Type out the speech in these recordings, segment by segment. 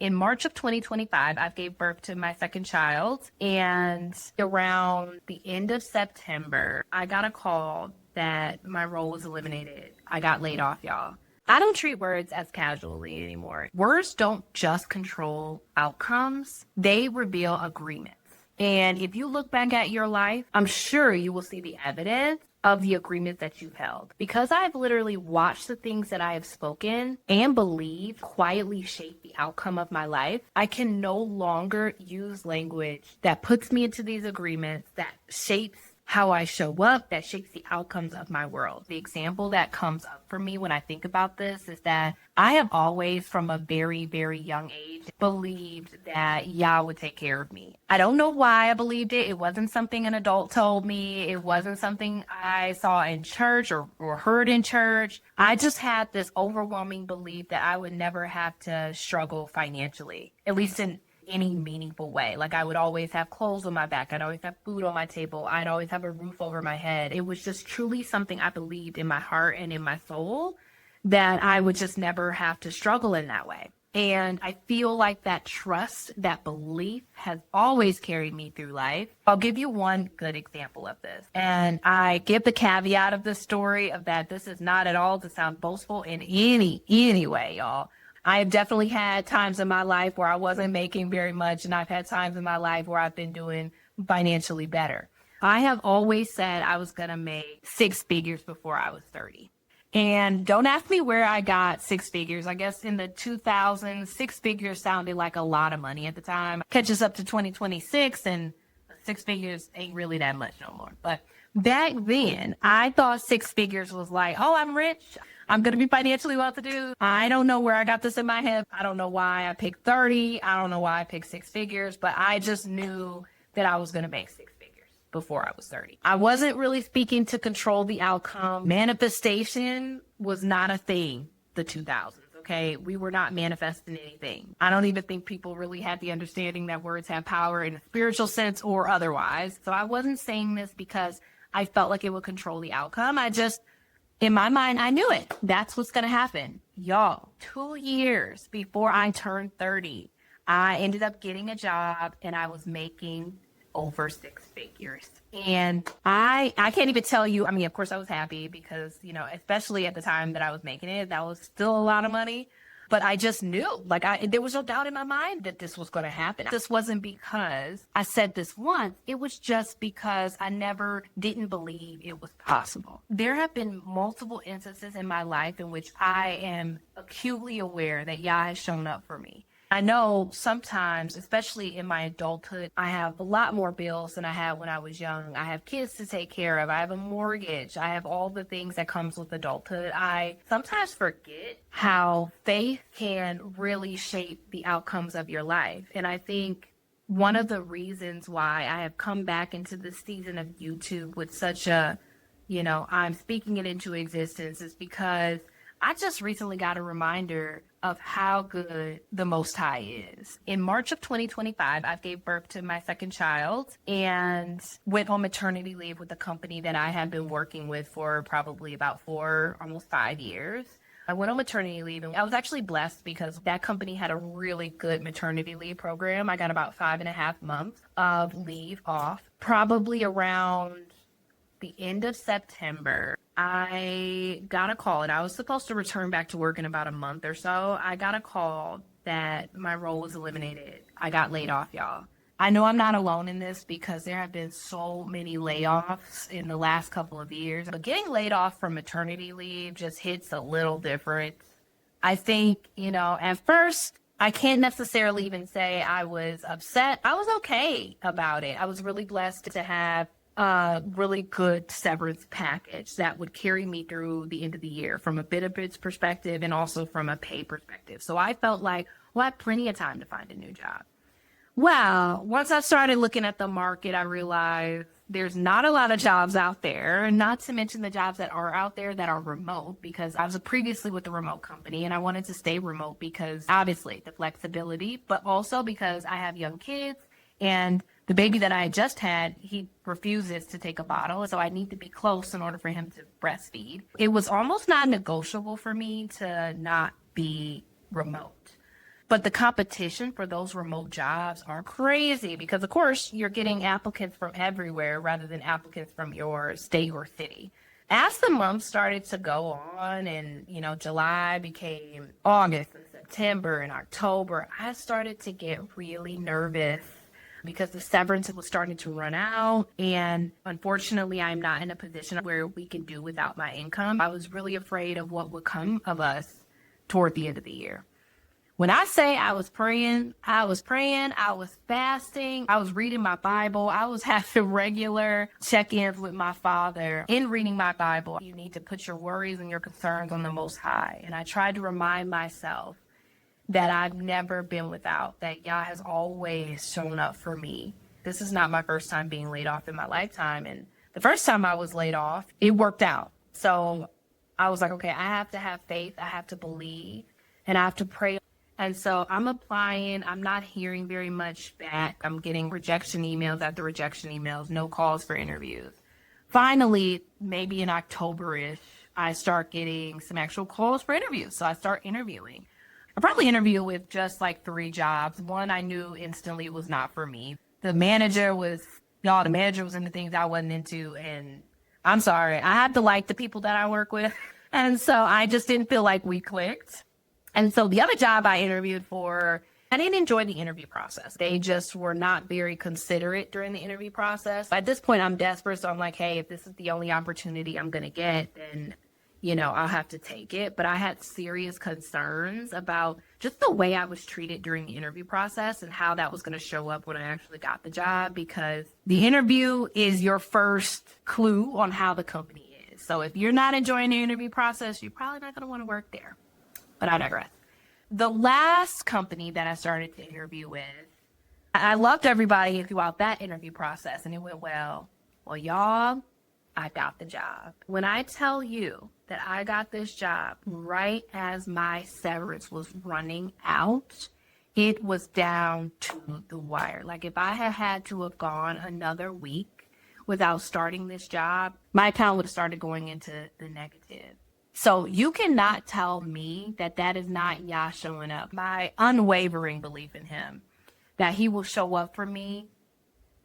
In March of 2025, I gave birth to my second child, and around the end of September, I got a call that my role was eliminated. I got laid off, y'all. I don't treat words as casually anymore. Words don't just control outcomes, they reveal agreements. And if you look back at your life, I'm sure you will see the evidence of the agreements that you've held. Because I've literally watched the things that I have spoken and believed quietly shape the outcome of my life, I can no longer use language that puts me into these agreements, that shapes how I show up, that shapes the outcomes of my world. The example that comes up for me when I think about this is that I have always, from a very, very young age, believed that Yah would take care of me. I don't know why I believed it. It wasn't something an adult told me. It wasn't something I saw in church or heard in church. I just had this overwhelming belief that I would never have to struggle financially, at least in any meaningful way. Like I would always have clothes on my back. I'd always have food on my table. I'd always have a roof over my head. It was just truly something I believed in my heart and in my soul that I would just never have to struggle in that way. And I feel like that trust, that belief has always carried me through life. I'll give you one good example of this. And I give the caveat of this story of that this is not at all to sound boastful in any way, y'all. I have definitely had times in my life where I wasn't making very much, and I've had times in my life where I've been doing financially better. I have always said I was going to make six figures before I was 30. And don't ask me where I got six figures. I guess in the 2000s, six figures sounded like a lot of money at the time. Catches up to 2026 and six figures ain't really that much no more. But back then, I thought six figures was like, oh, I'm rich. I'm going to be financially well-to-do. I don't know where I got this in my head. I don't know why I picked 30. I don't know why I picked six figures, but I just knew that I was going to make six figures before I was 30. I wasn't really speaking to control the outcome. Manifestation was not a thing, the 2000s. Okay, we were not manifesting anything. I don't even think people really had the understanding that words have power in a spiritual sense or otherwise. So I wasn't saying this because I felt like it would control the outcome. In my mind, I knew it. That's what's going to happen. Y'all, 2 years before I turned 30, I ended up getting a job and I was making over six figures. And I can't even tell you, I mean, of course I was happy because, especially at the time that I was making it, that was still a lot of money. But I just knew, there was no doubt in my mind that this was going to happen. This wasn't because I said this once. It was just because I never didn't believe it was possible. There have been multiple instances in my life in which I am acutely aware that Yah has shown up for me. I know sometimes, especially in my adulthood, I have a lot more bills than I had when I was young. I have kids to take care of. I have a mortgage. I have all the things that comes with adulthood. I sometimes forget how faith can really shape the outcomes of your life. And I think one of the reasons why I have come back into this season of YouTube with such I'm speaking it into existence is because I just recently got a reminder of how good the Most High is. In March of 2025, I gave birth to my second child and went on maternity leave with the company that I had been working with for probably about 4, almost 5 years. I went on maternity leave and I was actually blessed because that company had a really good maternity leave program. I got about 5.5 months of leave off, probably around the end of September. I got a call and I was supposed to return back to work in about a month or so. I got a call that my role was eliminated. I got laid off, y'all. I know I'm not alone in this because there have been so many layoffs in the last couple of years, but getting laid off from maternity leave just hits a little different. I think, at first, I can't necessarily even say I was upset. I was okay about it. I was really blessed to have a really good severance package that would carry me through the end of the year from a benefits perspective and also from a pay perspective. So I felt like, I had plenty of time to find a new job. Well, once I started looking at the market, I realized there's not a lot of jobs out there, not to mention the jobs that are out there that are remote, because I was previously with a remote company and I wanted to stay remote because obviously the flexibility, but also because I have young kids and the baby that I had just had, he refuses to take a bottle, so I need to be close in order for him to breastfeed. It was almost not negotiable for me to not be remote. But the competition for those remote jobs are crazy because, of course, you're getting applicants from everywhere rather than applicants from your state or city. As the months started to go on and, July became August and September and October, I started to get really nervous because the severance was starting to run out. And unfortunately, I'm not in a position where we can do without my income. I was really afraid of what would come of us toward the end of the year. When I say I was praying, I was fasting, I was reading my Bible, I was having regular check-ins with my Father. In reading my Bible, you need to put your worries and your concerns on the Most High. And I tried to remind myself that I've never been without, that Yah has always shown up for me. This is not my first time being laid off in my lifetime. And the first time I was laid off, it worked out. So I was like, okay, I have to have faith, I have to believe, and I have to pray. And so I'm applying. I'm not hearing very much back. I'm getting rejection emails after rejection emails, no calls for interviews. Finally, maybe in October-ish, I start getting some actual calls for interviews. So I start interviewing. I probably interviewed with just like 3 jobs. One I knew instantly was not for me. The manager was into things I wasn't into. And I'm sorry, I had to like the people that I work with. And so I just didn't feel like we clicked. And so the other job I interviewed for, I didn't enjoy the interview process. They just were not very considerate during the interview process. At this point, I'm desperate. So I'm like, hey, if this is the only opportunity I'm going to get, then, I'll have to take it. But I had serious concerns about just the way I was treated during the interview process and how that was going to show up when I actually got the job, because the interview is your first clue on how the company is. So if you're not enjoying the interview process, you're probably not going to want to work there. But I digress. The last company that I started to interview with, I loved everybody throughout that interview process, and it went well. Well, y'all, I got the job. When I tell you that I got this job right as my severance was running out, it was down to the wire. Like, if I had to have gone another week without starting this job, my account would have started going into the negative. So you cannot tell me that that is not Yah showing up. My unwavering belief in him, that he will show up for me.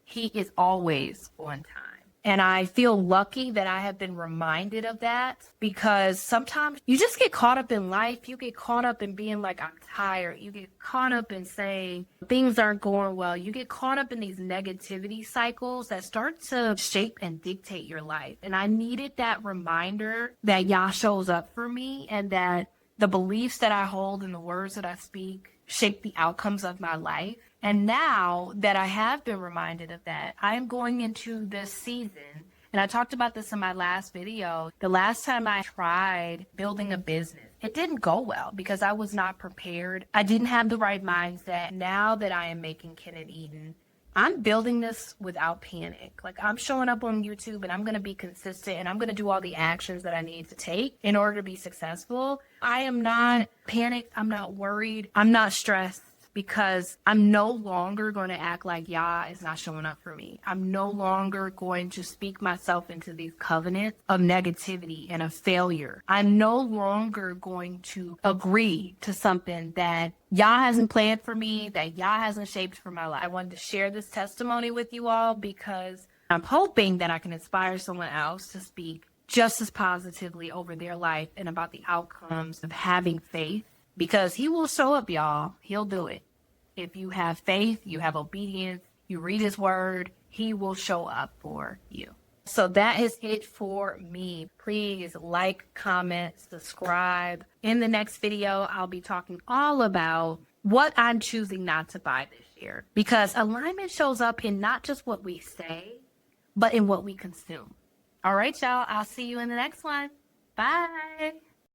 He is always on time. And I feel lucky that I have been reminded of that, because sometimes you just get caught up in life. You get caught up in being like, I'm tired. You get caught up in saying things aren't going well. You get caught up in these negativity cycles that start to shape and dictate your life. And I needed that reminder that Yah shows up for me, and that the beliefs that I hold and the words that I speak shape the outcomes of my life. And now that I have been reminded of that, I am going into this season, and I talked about this in my last video. The last time I tried building a business, it didn't go well because I was not prepared. I didn't have the right mindset. Now that I am making Kenneth Eden, I'm building this without panic. Like, I'm showing up on YouTube, and I'm going to be consistent, and I'm going to do all the actions that I need to take in order to be successful. I am not panicked. I'm not worried. I'm not stressed, because I'm no longer going to act like Yah is not showing up for me. I'm no longer going to speak myself into these covenants of negativity and of failure. I'm no longer going to agree to something that Yah hasn't planned for me, that Yah hasn't shaped for my life. I wanted to share this testimony with you all because I'm hoping that I can inspire someone else to speak just as positively over their life and about the outcomes of having faith, because he will show up, y'all. He'll do it. If you have faith, you have obedience, you read his word, he will show up for you. So that is it for me. Please like, comment, subscribe. In the next video, I'll be talking all about what I'm choosing not to buy this year, because alignment shows up in not just what we say, but in what we consume. All right, y'all. I'll see you in the next one. Bye.